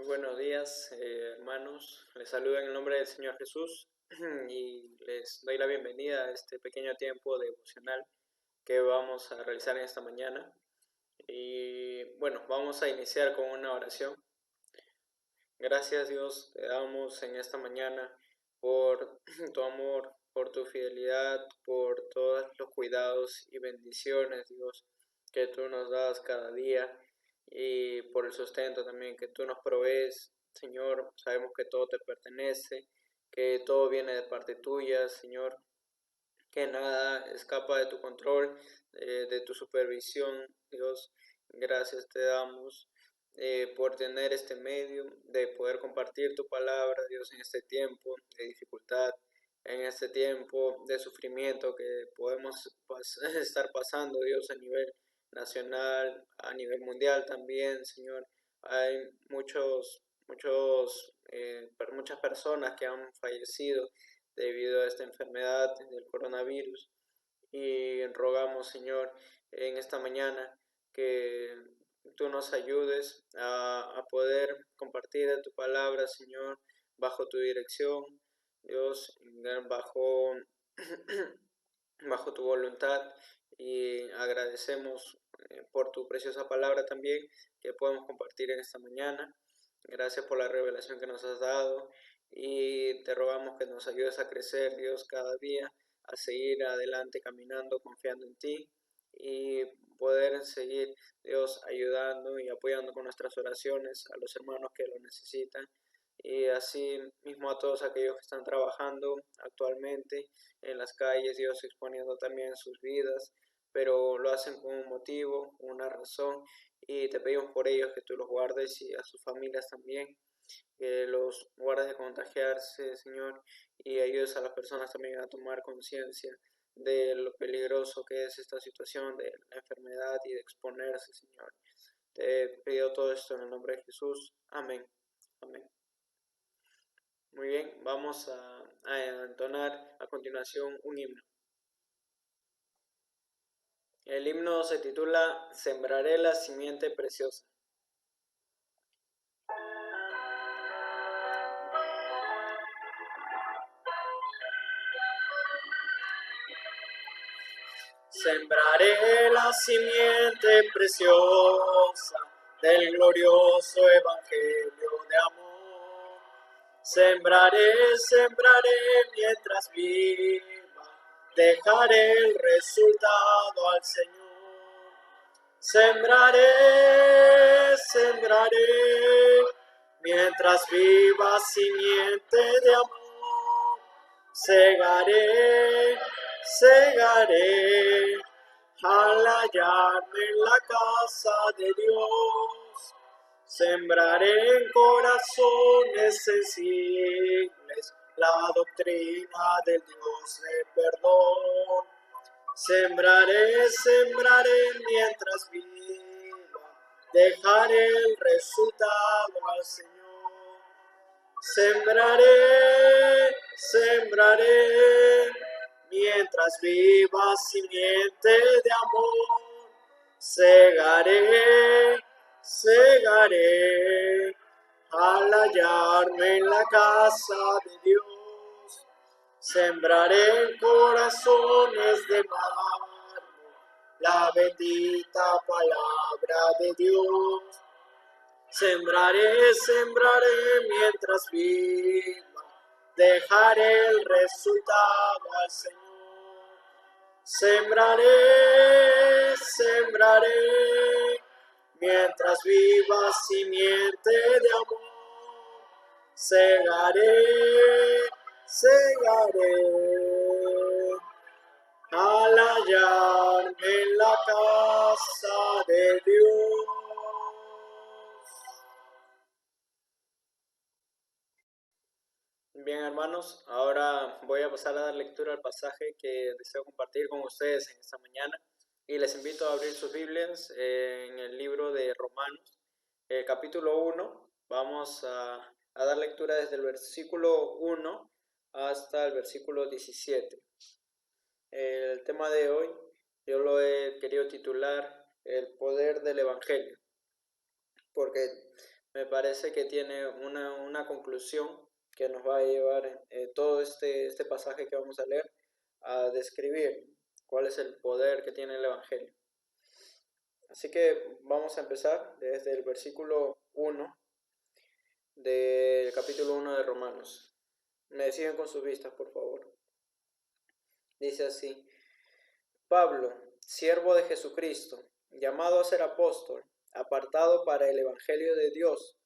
Muy buenos días, hermanos. Les saludo en el nombre del Señor Jesús y les doy la bienvenida a este pequeño tiempo devocional que vamos a realizar en esta mañana. Y bueno, vamos a iniciar con una oración. Gracias, Dios, te damos en esta mañana por tu amor, por tu fidelidad, por todos los cuidados y bendiciones, Dios, que tú nos das cada día y por el sustento también que tú nos provees. Señor, sabemos que todo te pertenece, que todo viene de parte tuya, Señor, que nada escapa de tu control, de tu supervisión, Dios. Gracias te damos por tener este medio de poder compartir tu palabra, Dios, en este tiempo de dificultad, en este tiempo de sufrimiento que podemos estar pasando, Dios, a nivel nacional, a nivel mundial también, Señor. Hay muchas personas que han fallecido debido a esta enfermedad del coronavirus. Y rogamos, Señor, en esta mañana que tú nos ayudes a poder compartir tu palabra, Señor, bajo tu dirección, Dios, bajo, bajo tu voluntad. Y agradecemos por tu preciosa palabra también que podemos compartir en esta mañana. Gracias por la revelación que nos has dado y te rogamos que nos ayudes a crecer, Dios, cada día, a seguir adelante caminando, confiando en ti y poder seguir, Dios, ayudando y apoyando con nuestras oraciones a los hermanos que lo necesitan y así mismo a todos aquellos que están trabajando actualmente en las calles, Dios, exponiendo también sus vidas, pero lo hacen con un motivo, una razón, y te pedimos por ellos que tú los guardes y a sus familias también, que los guardes de contagiarse, Señor, y ayudes a las personas también a tomar conciencia de lo peligroso que es esta situación de la enfermedad y de exponerse, Señor. Te pido todo esto en el nombre de Jesús. Amén. Amén. Muy bien, vamos a entonar a continuación un himno. El himno se titula Sembraré la simiente preciosa. Sembraré la simiente preciosa del glorioso evangelio de amor. Sembraré mientras viva, dejaré el resultado al Señor. Sembraré, mientras viva simiente de amor. Segaré, al hallarme en la casa de Dios. Sembraré en corazones sensibles la doctrina del Dios de perdón. Sembraré mientras viva, dejaré el resultado al Señor. Sembraré, mientras viva simiente de amor. Segaré, al hallarme en la casa de Dios. Sembraré en corazones de mármol la bendita palabra de Dios. Sembraré mientras viva, dejaré el resultado al Señor. Sembraré, mientras viva simiente de amor. Segaré, al hallarme en la casa de Dios. Bien, hermanos, ahora voy a pasar a dar lectura al pasaje que deseo compartir con ustedes en esta mañana y les invito a abrir sus Biblias en el libro de Romanos, capítulo 1. Vamos a dar lectura desde el versículo 1 hasta el versículo 17. El tema de hoy yo lo he querido titular El poder del Evangelio, porque me parece que tiene una conclusión que nos va a llevar todo este pasaje que vamos a leer a describir cuál es el poder que tiene el Evangelio. Así que vamos a empezar desde el versículo 1 del capítulo 1 de Romanos. Me siguen con sus vistas, por favor. Dice así: Pablo, siervo de Jesucristo, llamado a ser apóstol, apartado para el Evangelio de Dios,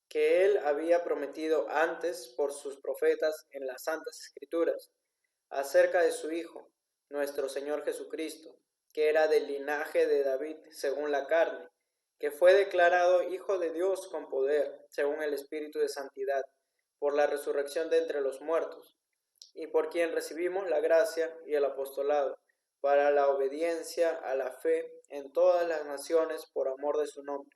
que él había prometido antes por sus profetas en las Santas Escrituras, acerca de su Hijo, nuestro Señor Jesucristo, que era del linaje de David según la carne, que fue declarado Hijo de Dios con poder, según el Espíritu de Santidad, por la resurrección de entre los muertos, y por quien recibimos la gracia y el apostolado, para la obediencia a la fe en todas las naciones por amor de su nombre,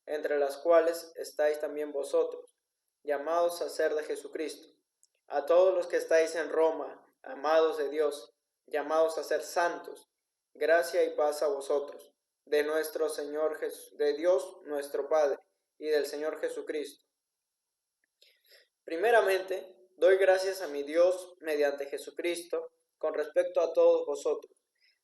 entre las cuales estáis también vosotros, llamados a ser de Jesucristo. A todos los que estáis en Roma, amados de Dios, llamados a ser santos, gracia y paz a vosotros, de nuestro Señor de Dios nuestro Padre, y del Señor Jesucristo. Primeramente, doy gracias a mi Dios mediante Jesucristo con respecto a todos vosotros,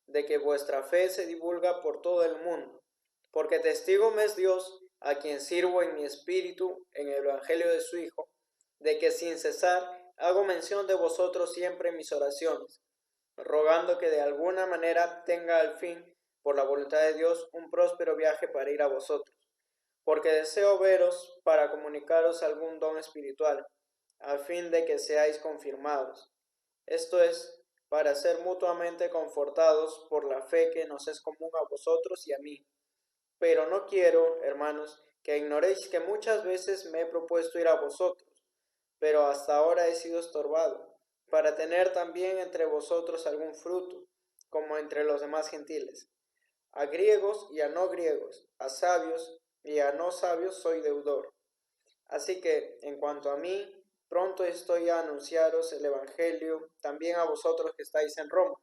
de que vuestra fe se divulga por todo el mundo, porque testigo me es Dios, a quien sirvo en mi espíritu en el Evangelio de su Hijo, de que sin cesar hago mención de vosotros siempre en mis oraciones, rogando que de alguna manera tenga al fin, por la voluntad de Dios, un próspero viaje para ir a vosotros, porque deseo veros para comunicaros algún don espiritual, a fin de que seáis confirmados. Esto es, para ser mutuamente confortados por la fe que nos es común a vosotros y a mí. Pero no quiero, hermanos, que ignoréis que muchas veces me he propuesto ir a vosotros, pero hasta ahora he sido estorbado, para tener también entre vosotros algún fruto, como entre los demás gentiles. A griegos y a no griegos, a sabios y a no sabios soy deudor. Así que, en cuanto a mí, pronto estoy a anunciaros el Evangelio también a vosotros que estáis en Roma,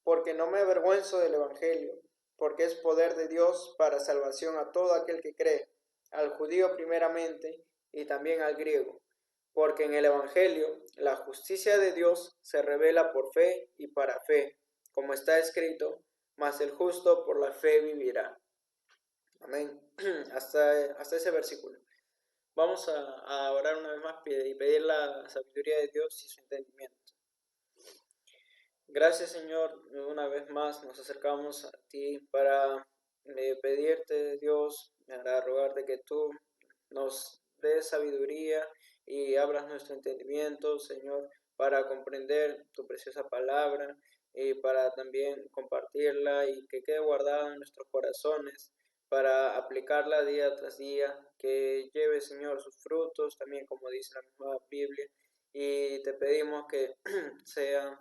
porque no me avergüenzo del Evangelio, porque es poder de Dios para salvación a todo aquel que cree, al judío primeramente y también al griego, porque en el Evangelio la justicia de Dios se revela por fe y para fe, como está escrito, mas el justo por la fe vivirá. Amén. Hasta ese versículo. Vamos a orar una vez más y pedir la sabiduría de Dios y su entendimiento. Gracias, Señor, una vez más nos acercamos a ti para pedirte, Dios, para rogarte que tú nos des sabiduría y abras nuestro entendimiento, Señor, para comprender tu preciosa palabra y para también compartirla y que quede guardada en nuestros corazones para aplicarla día tras día, que lleve, Señor, sus frutos, también como dice la misma Biblia, y te pedimos que seas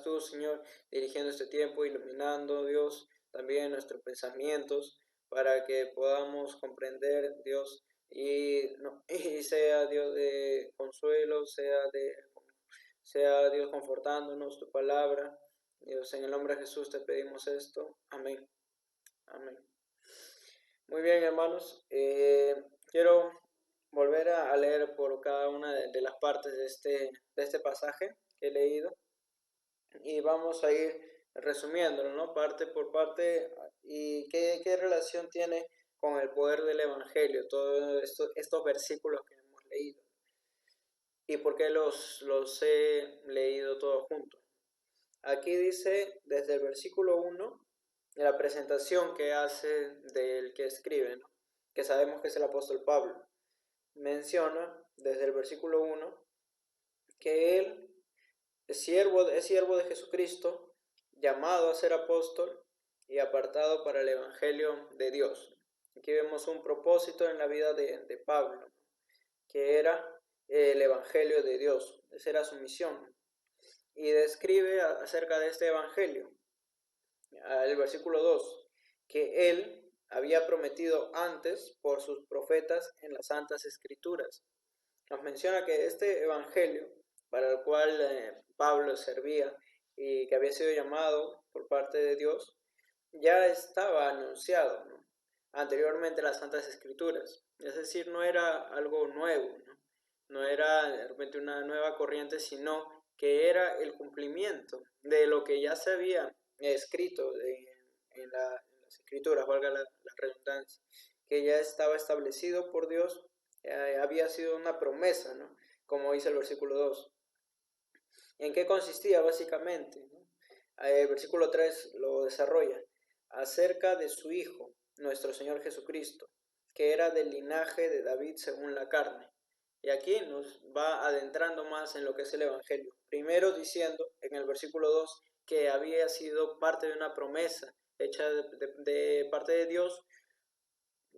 tú, Señor, dirigiendo este tiempo, iluminando, Dios, también nuestros pensamientos, para que podamos comprender, Dios, y sea Dios de consuelo, sea Dios confortándonos tu palabra. Dios, en el nombre de Jesús te pedimos esto. Amén. Amén. Muy bien, hermanos. Quiero volver a leer por cada una de las partes de este pasaje que he leído y vamos a ir resumiéndolo, ¿no? Parte por parte y qué relación tiene con el poder del Evangelio, todos estos versículos que hemos leído y por qué los he leído todos juntos. Aquí dice desde el versículo 1, la presentación que hace del que escribe, ¿no? Que sabemos que es el apóstol Pablo. Menciona desde el versículo 1 que él es siervo de Jesucristo, llamado a ser apóstol y apartado para el Evangelio de Dios. Aquí vemos un propósito en la vida de Pablo, que era el Evangelio de Dios. Esa era su misión. Y describe acerca de este Evangelio, el versículo 2, que él había prometido antes por sus profetas en las Santas Escrituras. Nos menciona que este Evangelio para el cual Pablo servía y que había sido llamado por parte de Dios, ya estaba anunciado, ¿no? anteriormente las Santas Escrituras. Es decir, no era algo nuevo, ¿no? No era de repente una nueva corriente, sino que era el cumplimiento de lo que ya se había escrito en las Escrituras, valga la redundancia, que ya estaba establecido por Dios, había sido una promesa, ¿no? Como dice el versículo 2. ¿En qué consistía básicamente, ¿no? El versículo 3 lo desarrolla acerca de su Hijo, nuestro Señor Jesucristo, que era del linaje de David según la carne. Y aquí nos va adentrando más en lo que es el Evangelio. Primero diciendo en el versículo 2 que había sido parte de una promesa hecha de parte de Dios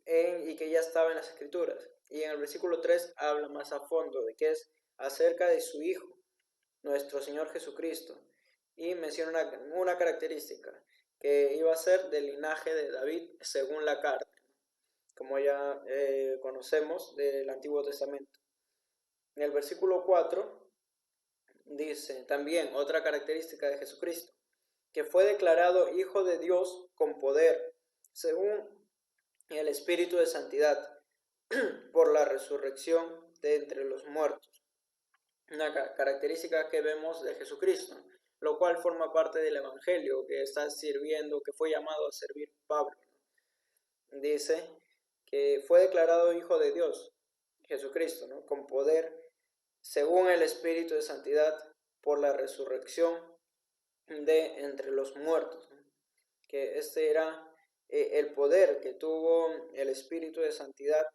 y que ya estaba en las Escrituras. Y en el versículo 3 habla más a fondo de que es acerca de su Hijo, nuestro Señor Jesucristo, y menciona una característica, que iba a ser del linaje de David según la carne, como ya conocemos del Antiguo Testamento. En el versículo 4 dice también otra característica de Jesucristo, que fue declarado Hijo de Dios con poder, según el Espíritu de Santidad, por la resurrección de entre los muertos. Una característica que vemos de Jesucristo, lo cual forma parte del Evangelio que está sirviendo, que fue llamado a servir Pablo. Dice que fue declarado Hijo de Dios, Jesucristo, ¿no? Con poder, según el Espíritu de Santidad, por la resurrección de entre los muertos, ¿no? Que este era el poder que tuvo el Espíritu de Santidad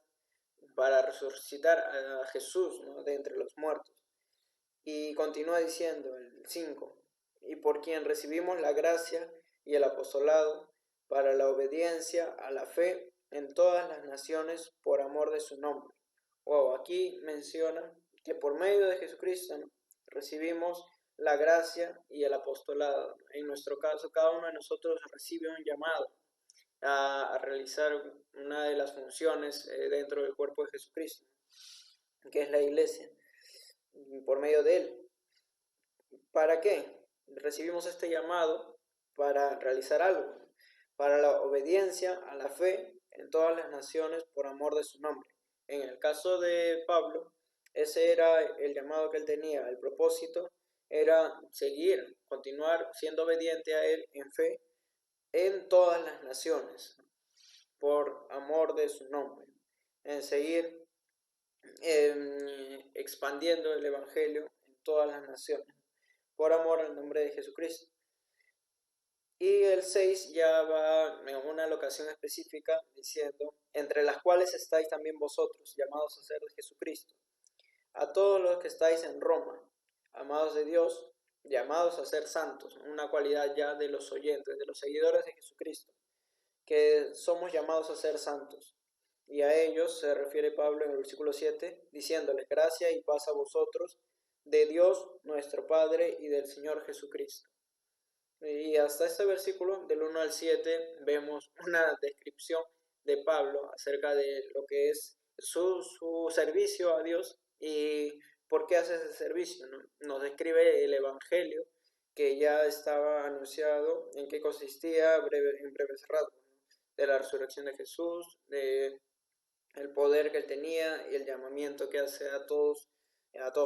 para resucitar a Jesús, ¿no? De entre los muertos. Y continúa diciendo el 5, y por quien recibimos la gracia y el apostolado para la obediencia a la fe en todas las naciones por amor de su nombre. Wow, aquí menciona que por medio de Jesucristo, ¿no?, recibimos la gracia y el apostolado. En nuestro caso, cada uno de nosotros recibe un llamado a realizar una de las funciones dentro del cuerpo de Jesucristo, que es la iglesia, por medio de él. ¿Para qué? Recibimos este llamado para realizar algo, para la obediencia a la fe en todas las naciones por amor de su nombre. En el caso de Pablo, ese era el llamado que él tenía, el propósito era seguir, continuar siendo obediente a él en fe en todas las naciones, por amor de su nombre, en seguir expandiendo el Evangelio en todas las naciones, por amor al nombre de Jesucristo. Y el 6 ya va en una locación específica diciendo, entre las cuales estáis también vosotros, llamados a ser de Jesucristo, a todos los que estáis en Roma, amados de Dios, llamados a ser santos, una cualidad ya de los oyentes, de los seguidores de Jesucristo, que somos llamados a ser santos. Y a ellos se refiere Pablo en el versículo 7, diciéndoles, gracia y paz a vosotros, de Dios nuestro Padre y del Señor Jesucristo. Y hasta este versículo, del 1 al 7, vemos una descripción de Pablo acerca de lo que es su servicio a Dios y por qué hace ese servicio, ¿no? Nos describe el Evangelio que ya estaba anunciado, en qué consistía en breves rasgos, ¿no?, de la resurrección de Jesús, de el poder que él tenía y el llamamiento que hace a todos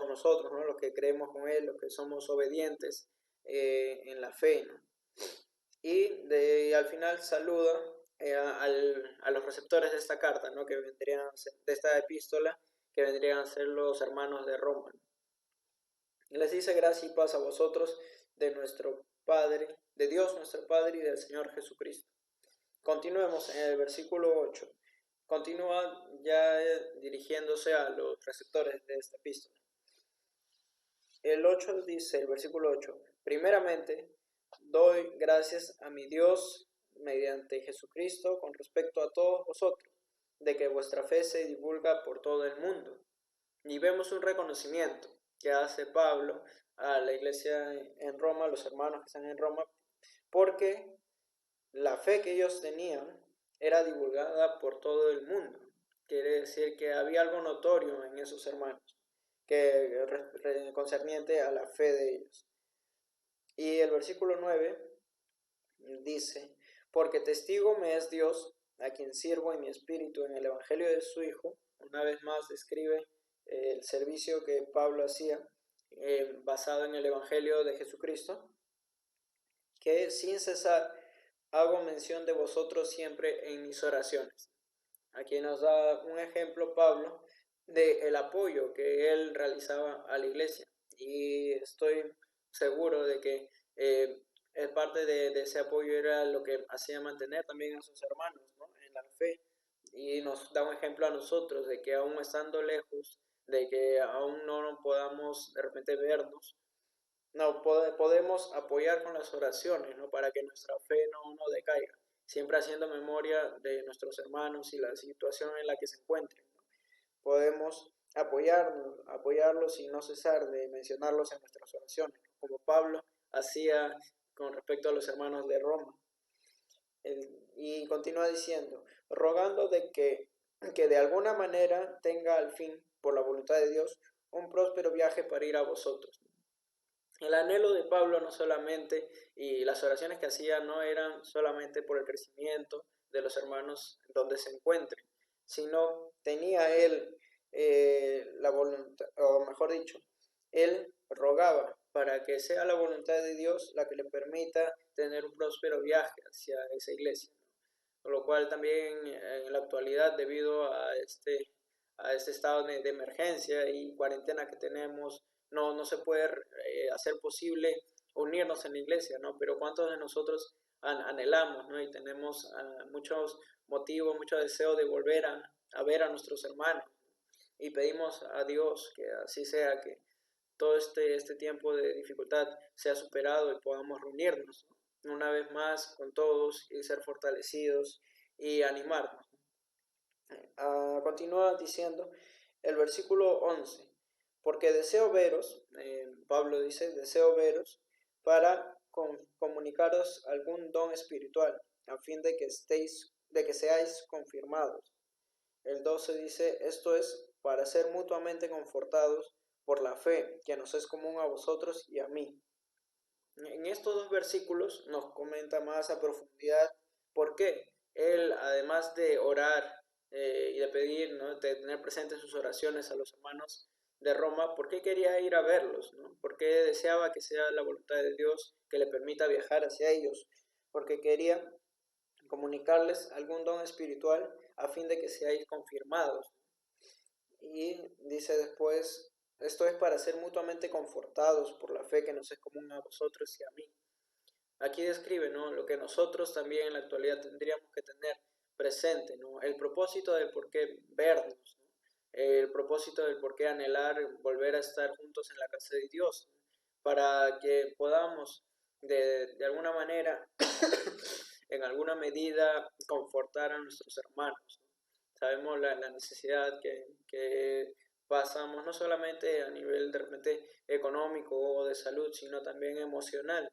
nosotros, ¿no?, los que creemos con él, los que somos obedientes en la fe, ¿no? Y al final saluda a los receptores de esta carta, ¿no?, que vendrían a ser, de esta epístola, que vendrían a ser los hermanos de Roma. Y les dice gracia y paz a vosotros de nuestro Padre, de Dios nuestro Padre y del Señor Jesucristo. Continuemos en el versículo 8. Continúa ya dirigiéndose a los receptores de esta epístola. El 8 dice, el versículo 8, primeramente, doy gracias a mi Dios mediante Jesucristo con respecto a todos vosotros, de que vuestra fe se divulga por todo el mundo. Y vemos un reconocimiento que hace Pablo a la iglesia en Roma, a los hermanos que están en Roma, porque la fe que ellos tenían era divulgada por todo el mundo. Quiere decir que había algo notorio en esos hermanos, que concerniente a la fe de ellos. Y el versículo 9 dice, porque testigo me es Dios a quien sirvo en mi espíritu en el Evangelio de su Hijo, una vez más describe el servicio que Pablo hacía basado en el Evangelio de Jesucristo, que sin cesar hago mención de vosotros siempre en mis oraciones. Aquí nos da un ejemplo Pablo de el apoyo que él realizaba a la iglesia, y estoy seguro de que parte de ese apoyo era lo que hacía mantener también a sus hermanos, ¿no?, en la fe, y nos da un ejemplo a nosotros de que aún estando lejos, de que aún no podamos de repente vernos, no podemos apoyar con las oraciones, ¿no?, para que nuestra fe no decaiga, siempre haciendo memoria de nuestros hermanos y la situación en la que se encuentren, ¿no? Podemos apoyarlos y no cesar de mencionarlos en nuestras oraciones, como Pablo hacía con respecto a los hermanos de Roma. Y continúa diciendo, rogando que de alguna manera tenga al fin, por la voluntad de Dios, un próspero viaje para ir a vosotros. El anhelo de Pablo no solamente, y las oraciones que hacía no eran solamente por el crecimiento de los hermanos donde se encuentren, sino tenía él la voluntad, o mejor dicho, él rogaba para que sea la voluntad de Dios la que le permita tener un próspero viaje hacia esa iglesia. Con lo cual también en la actualidad, debido a este estado de emergencia y cuarentena que tenemos, no se puede hacer posible unirnos en la iglesia, ¿no? Pero ¿cuántos de nosotros anhelamos, ¿no?, y tenemos muchos motivos, mucho deseo de volver a ver a nuestros hermanos? Y pedimos a Dios que así sea, que todo este tiempo de dificultad sea superado y podamos reunirnos, ¿no?, una vez más con todos y ser fortalecidos y animarnos. Continúa diciendo el versículo 11, porque deseo veros, Pablo dice, deseo veros para comunicaros algún don espiritual, a fin de que seáis confirmados. El 12 dice, esto es para ser mutuamente confortados por la fe, que nos es común a vosotros y a mí. En estos dos versículos nos comenta más a profundidad por qué él, además de orar y de pedir, ¿no?, de tener presentes sus oraciones a los hermanos de Roma, por qué quería ir a verlos, ¿no?, por qué deseaba que sea la voluntad de Dios que le permita viajar hacia ellos, porque quería comunicarles algún don espiritual a fin de que seáis confirmados. Y dice después, esto es para ser mutuamente confortados por la fe que nos es común a vosotros y a mí. Aquí describe, ¿no?, lo que nosotros también en la actualidad tendríamos que tener presente, ¿no?, el propósito del por qué vernos, ¿no?, el propósito del por qué anhelar volver a estar juntos en la casa de Dios, ¿no?, para que podamos de alguna manera, en alguna medida, confortar a nuestros hermanos, ¿no? Sabemos la necesidad que pasamos, no solamente a nivel de repente económico o de salud, sino también emocional.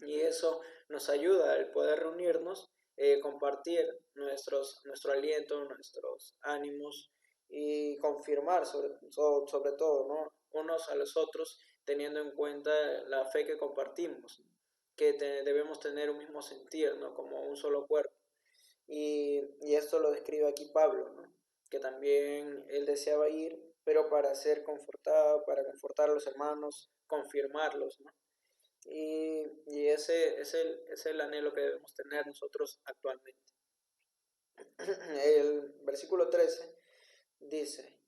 Y eso nos ayuda al poder reunirnos, compartir nuestro aliento, nuestros ánimos y confirmar sobre todo, ¿no?, unos a los otros, teniendo en cuenta la fe que compartimos, que debemos tener un mismo sentir, ¿no?, como un solo cuerpo. Y esto lo describe aquí Pablo, ¿no?, que también él deseaba ir, pero para ser confortado, para confortar a los hermanos, confirmarlos, ¿no? Y ese es el anhelo que debemos tener nosotros actualmente. El versículo 13 dice,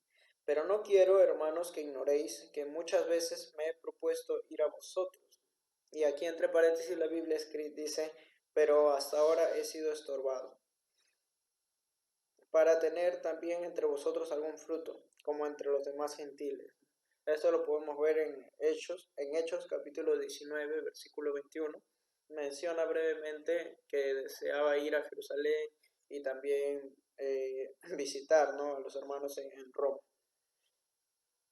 pero no quiero, hermanos, que ignoréis que muchas veces me he propuesto ir a vosotros. Y aquí entre paréntesis la Biblia dice, pero hasta ahora he sido estorbado, para tener también entre vosotros algún fruto, como entre los demás gentiles. Esto lo podemos ver en Hechos capítulo 19, versículo 21. Menciona brevemente que deseaba ir a Jerusalén y también visitar, ¿no?, a los hermanos en Roma.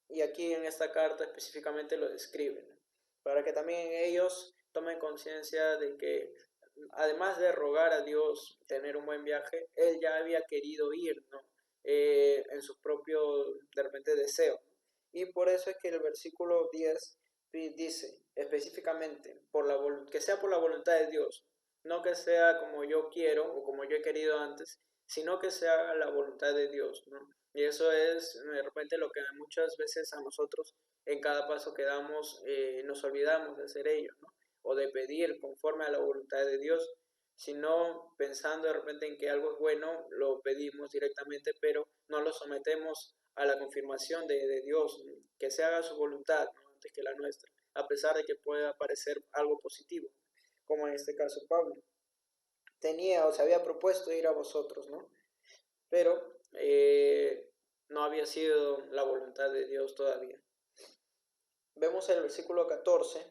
Y aquí en esta carta específicamente lo describen, ¿no?, para que también ellos tomen conciencia de que además de rogar a Dios tener un buen viaje, él ya había querido ir, ¿no?, en su propio, de repente, deseo. Y por eso es que el versículo 10 dice específicamente, que sea por la voluntad de Dios, no que sea como yo quiero o como yo he querido antes, sino que sea la voluntad de Dios, ¿no? Y eso es de repente lo que muchas veces a nosotros en cada paso que damos nos olvidamos de hacer ello, ¿no? O de pedir conforme a la voluntad de Dios, sino pensando de repente en que algo es bueno, lo pedimos directamente, pero no lo sometemos a la confirmación de Dios, que se haga su voluntad, ¿no? Antes que la nuestra, a pesar de que pueda parecer algo positivo, como en este caso Pablo. Tenía o se había propuesto ir a vosotros, ¿no? Pero no había sido la voluntad de Dios todavía. Vemos el versículo 14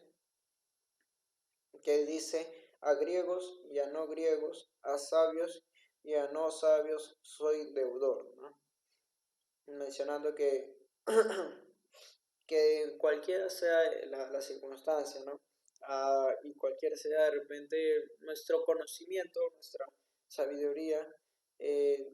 que dice, a griegos y a no griegos, a sabios y a no sabios soy deudor, ¿no? Mencionando que, que cualquiera sea la circunstancia, ¿no? Y cualquiera sea de repente nuestro conocimiento, nuestra sabiduría,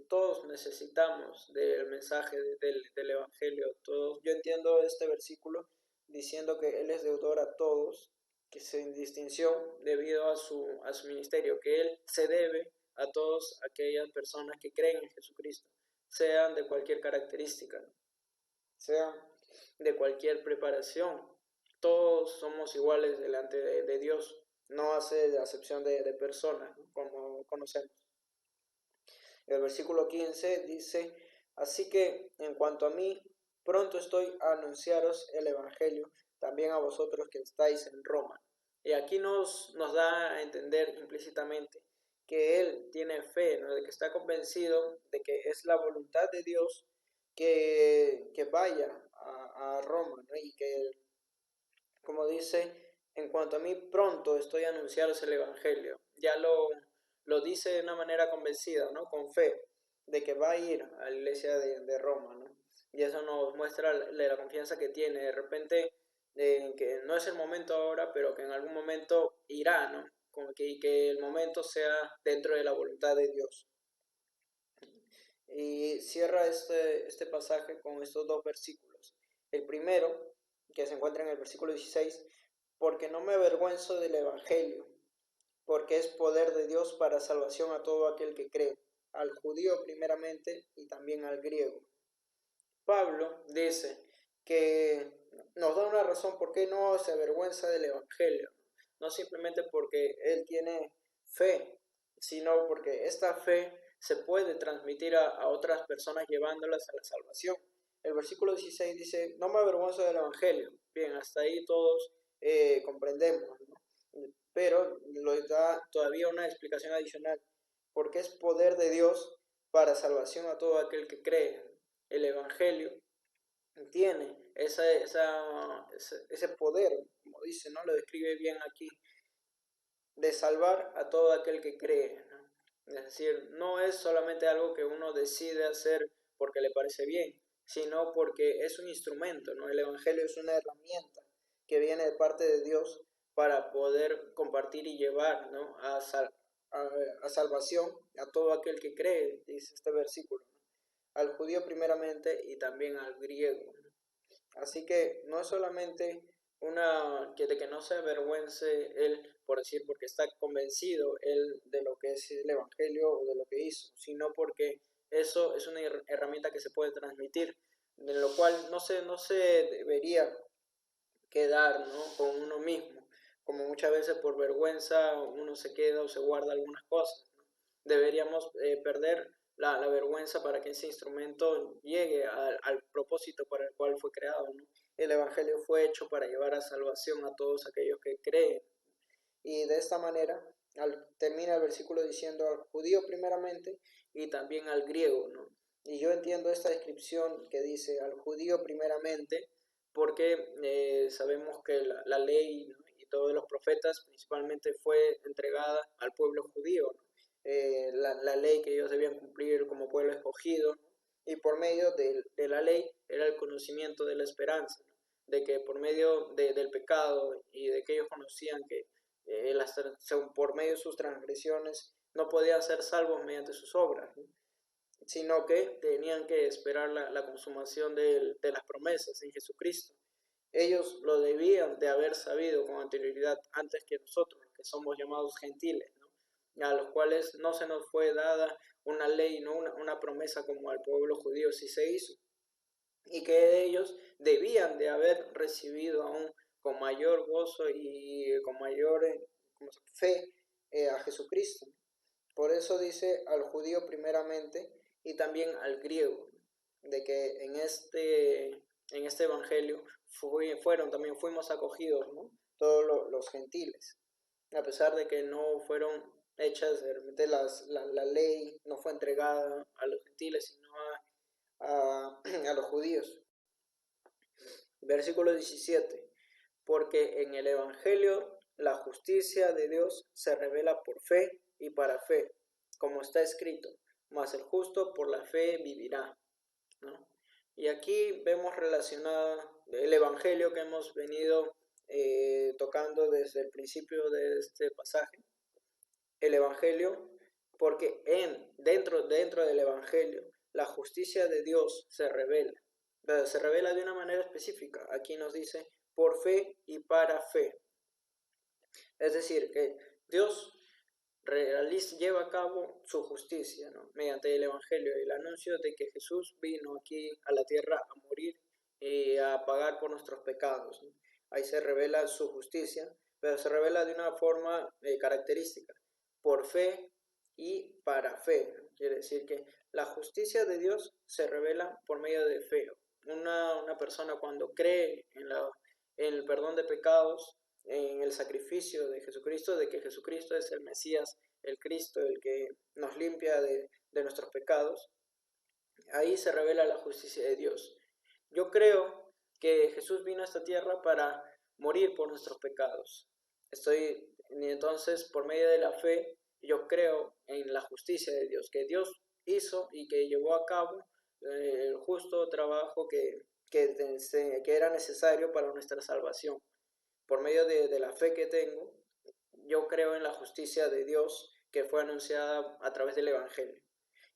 todos necesitamos del mensaje del Evangelio. Todos, yo entiendo este versículo diciendo que Él es deudor a todos, que sin distinción debido a su ministerio, que Él se debe a todas aquellas personas que creen en Jesucristo, sean de cualquier característica, sean de cualquier preparación. Todos somos iguales delante de Dios, no hace acepción de personas, ¿no? Como conocemos. El versículo 15 dice, así que en cuanto a mí, pronto estoy a anunciaros el Evangelio, también a vosotros que estáis en Roma. Y aquí nos da a entender implícitamente que él tiene fe, ¿no? De que está convencido de que es la voluntad de Dios que vaya a Roma, ¿no? Y que, como dice, en cuanto a mí, pronto estoy a anunciaros el Evangelio. Ya lo dice de una manera convencida, ¿no? Con fe, de que va a ir a la iglesia de Roma, ¿no? Y eso nos muestra la confianza que tiene. De repente, que no es el momento ahora, pero que en algún momento irá, ¿no? Y que el momento sea dentro de la voluntad de Dios. Y cierra este pasaje con estos dos versículos. El primero, que se encuentra en el versículo 16, porque no me avergüenzo del Evangelio, porque es poder de Dios para salvación a todo aquel que cree, al judío primeramente y también al griego. Pablo dice que nos da una razón por qué no se avergüenza del Evangelio, no simplemente porque él tiene fe, sino porque esta fe se puede transmitir a otras personas llevándolas a la salvación. El versículo 16 dice, no me avergüenzo del Evangelio. Bien, hasta ahí todos comprendemos, ¿no? Pero lo da todavía una explicación adicional, porque es poder de Dios para salvación a todo aquel que cree. El Evangelio tiene ese poder, como dice, ¿no? Lo describe bien aquí, de salvar a todo aquel que cree, ¿no? Es decir, no es solamente algo que uno decide hacer porque le parece bien, sino porque es un instrumento, ¿no? El Evangelio es una herramienta que viene de parte de Dios para poder compartir y llevar, ¿no? a salvación a todo aquel que cree, dice este versículo, ¿no? Al judío primeramente y también al griego. Así que no es solamente de que no se avergüence él por decir, porque está convencido él de lo que es el Evangelio o de lo que hizo, sino porque eso es una herramienta que se puede transmitir, de lo cual no se debería quedar, ¿no? Con uno mismo, como muchas veces por vergüenza uno se queda o se guarda algunas cosas, ¿no? Deberíamos perder la vergüenza para que ese instrumento llegue al propósito para el cual fue creado, ¿no? El Evangelio fue hecho para llevar a salvación a todos aquellos que creen. Y de esta manera termina el versículo diciendo al judío primeramente y también al griego, ¿no? Y yo entiendo esta descripción que dice al judío primeramente porque sabemos que la ley, ¿no? Y todos los profetas principalmente fue entregada al pueblo judío, ¿no? La ley que ellos debían cumplir como pueblo escogido, ¿no? Y por medio de la ley era el conocimiento de la esperanza, ¿no? De que por medio del pecado y de que ellos conocían que por medio de sus transgresiones no podían ser salvos mediante sus obras, ¿no? Sino que tenían que esperar la consumación de las promesas en Jesucristo. Ellos lo debían de haber sabido con anterioridad antes que nosotros, que somos llamados gentiles, ¿no? a los cuales no se nos fue dada una ley, no una promesa como al pueblo judío sí se hizo, y que ellos debían de haber recibido aún con mayor gozo y con mayor fe a Jesucristo. Por eso dice al judío primeramente y también al griego, de que en este evangelio también fuimos acogidos, ¿no? Todos los gentiles, a pesar de que no fueron hechas, realmente la ley no fue entregada a los gentiles, sino a los judíos. Versículo 17. Porque en el Evangelio la justicia de Dios se revela por fe y para fe, como está escrito, mas el justo por la fe vivirá, ¿no? Y aquí vemos relacionado el Evangelio que hemos venido tocando desde el principio de este pasaje, el Evangelio, porque dentro del Evangelio la justicia de Dios se revela de una manera específica. Aquí nos dice por fe y para fe. Es decir, que Dios lleva a cabo su justicia, ¿no? Mediante el Evangelio, el anuncio de que Jesús vino aquí a la tierra a morir y a pagar por nuestros pecados, ¿no? Ahí se revela su justicia, pero se revela de una forma característica, por fe y para fe, ¿no? Quiere decir que la justicia de Dios se revela por medio de fe. Una persona cuando cree en el perdón de pecados, en el sacrificio de Jesucristo, de que Jesucristo es el Mesías, el Cristo, el que nos limpia de nuestros pecados, ahí se revela la justicia de Dios. Yo creo que Jesús vino a esta tierra para morir por nuestros pecados. Entonces, por medio de la fe, yo creo en la justicia de Dios, que Dios hizo y que llevó a cabo el justo trabajo que era necesario para nuestra salvación. Por medio de la fe que tengo, yo creo en la justicia de Dios que fue anunciada a través del Evangelio.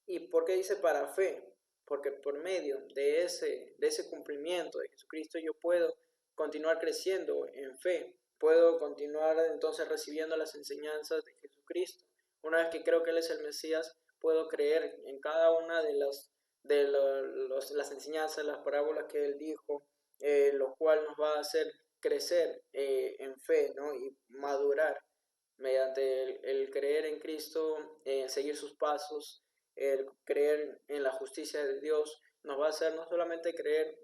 ¿Y por qué dice para fe? Porque por medio de ese cumplimiento de Jesucristo yo puedo continuar creciendo en fe, puedo continuar entonces recibiendo las enseñanzas de Jesucristo. Una vez que creo que Él es el Mesías, puedo creer en cada una las enseñanzas, las parábolas que Él dijo, lo cual nos va a hacer crecer en fe, ¿no? Y madurar mediante el creer en Cristo, seguir sus pasos, el creer en la justicia de Dios, nos va a hacer no solamente creer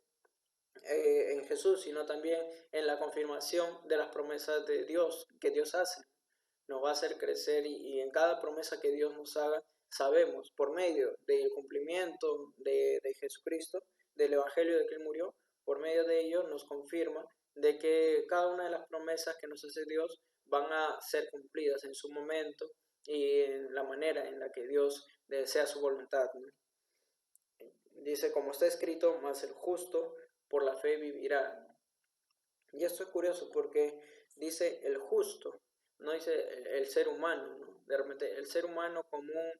en Jesús, sino también en la confirmación de las promesas de Dios que Dios hace. Nos va a hacer crecer y en cada promesa que Dios nos haga, sabemos por medio del cumplimiento de Jesucristo, del Evangelio de que Él murió, por medio de ello nos confirma de que cada una de las promesas que nos hace Dios van a ser cumplidas en su momento y en la manera en la que Dios desea su voluntad, ¿no? Dice, como está escrito, mas el justo por la fe vivirá. Y esto es curioso porque dice el justo, no dice el ser humano, ¿no? De repente el ser humano común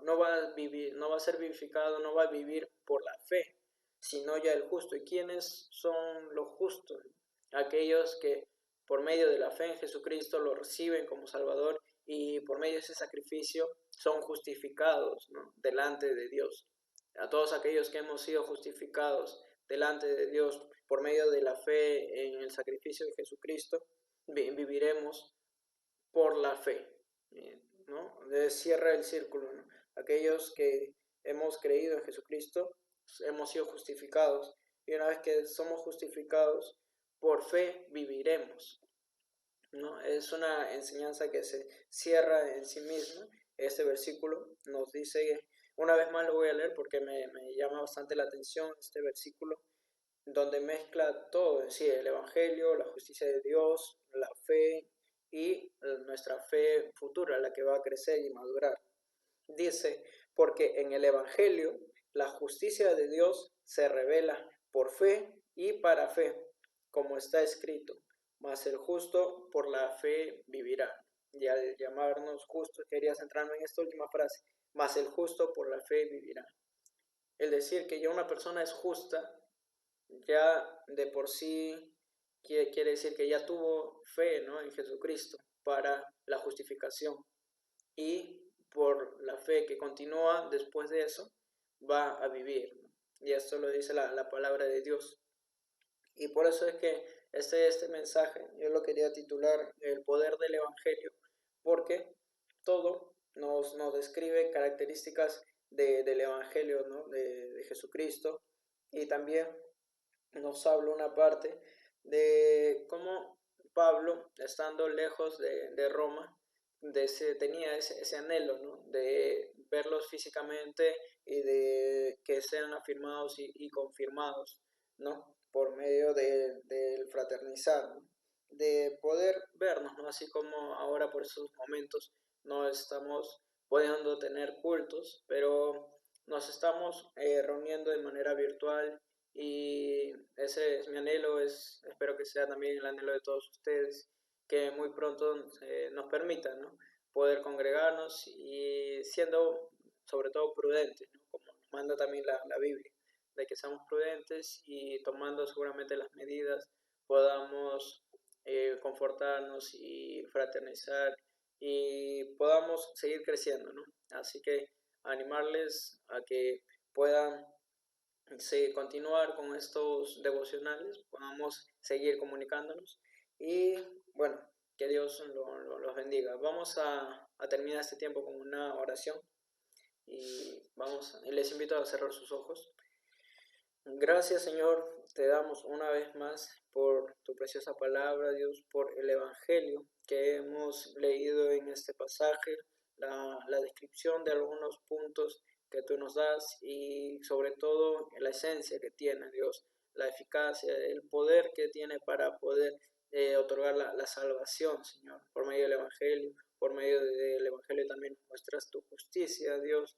no va a vivir, no va a ser vivificado, no va a vivir por la fe, sino ya el justo. ¿Y quiénes son los justos? Aquellos que por medio de la fe en Jesucristo lo reciben como Salvador y por medio de ese sacrificio son justificados, ¿no? Delante de Dios. A todos aquellos que hemos sido justificados delante de Dios por medio de la fe en el sacrificio de Jesucristo, viviremos por la fe, ¿no? Cierra el círculo, ¿no? Aquellos que hemos creído en Jesucristo, hemos sido justificados, y una vez que somos justificados, por fe viviremos, ¿no? Es una enseñanza que se cierra en sí misma. Este versículo nos dice, una vez más lo voy a leer porque me llama bastante la atención este versículo, donde mezcla todo, es decir, el Evangelio, la justicia de Dios, la fe y nuestra fe futura, la que va a crecer y madurar. Dice, porque en el Evangelio la justicia de Dios se revela por fe y para fe, como está escrito, mas el justo por la fe vivirá. Y al llamarnos justos, quería centrarme en esta última frase, mas el justo por la fe vivirá. El decir que ya una persona es justa, ya de por sí quiere decir que ya tuvo fe, ¿no? En Jesucristo para la justificación. y por la fe que continúa después de eso, va a vivir, ¿no? Y esto lo dice la palabra de Dios. Y por eso es que este mensaje yo lo quería titular El poder del Evangelio, porque todo nos describe características del Evangelio, ¿no? de Jesucristo, y también nos habla una parte de cómo Pablo, estando lejos de Roma, tenía ese anhelo, ¿no? De verlos físicamente y de que sean afirmados y confirmados, ¿no? Por medio del fraternizar, ¿no? De poder vernos, ¿no? Así como ahora por esos momentos no estamos pudiendo tener cultos, pero nos estamos reuniendo de manera virtual y ese es mi anhelo, espero que sea también el anhelo de todos ustedes, que muy pronto nos permitan, ¿no? Poder congregarnos y siendo sobre todo prudentes, ¿no? Como nos manda también la Biblia, de que seamos prudentes y tomando seguramente las medidas podamos confortarnos y fraternizar y podamos seguir creciendo, ¿no? Así que animarles a que puedan continuar con estos devocionales, podamos seguir comunicándonos y bueno, que Dios los bendiga. Vamos a terminar este tiempo con una oración y les invito a cerrar sus ojos. Gracias, Señor, te damos una vez más por tu preciosa palabra, Dios, por el Evangelio que hemos leído en este pasaje, la descripción de algunos puntos que tú nos das y sobre todo la esencia que tiene, Dios, la eficacia, el poder que tiene para poder otorgar la salvación, Señor, por medio del Evangelio. Por medio del Evangelio también muestras tu justicia, Dios,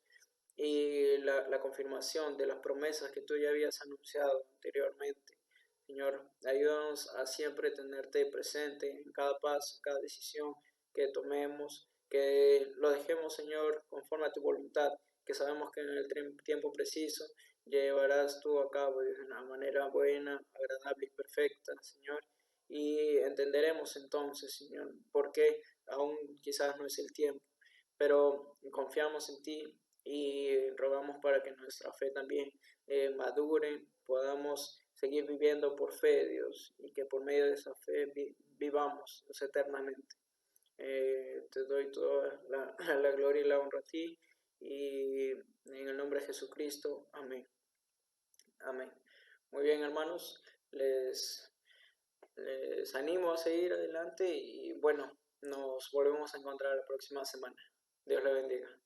y la confirmación de las promesas que tú ya habías anunciado anteriormente. Señor, ayúdanos a siempre tenerte presente en cada paso, cada decisión que tomemos, que lo dejemos, Señor, conforme a tu voluntad, que sabemos que en el tiempo preciso llevarás tú a cabo de una manera buena, agradable y perfecta, Señor. Y entenderemos entonces, Señor, por qué aún quizás no es el tiempo, pero confiamos en ti y rogamos para que nuestra fe también madure, podamos seguir viviendo por fe, Dios, y que por medio de esa fe vivamos Dios, eternamente. Te doy toda la gloria y la honra a ti, y en el nombre de Jesucristo, amén. Amén. Muy bien, hermanos, les animo a seguir adelante y bueno, nos volvemos a encontrar la próxima semana. Dios le bendiga.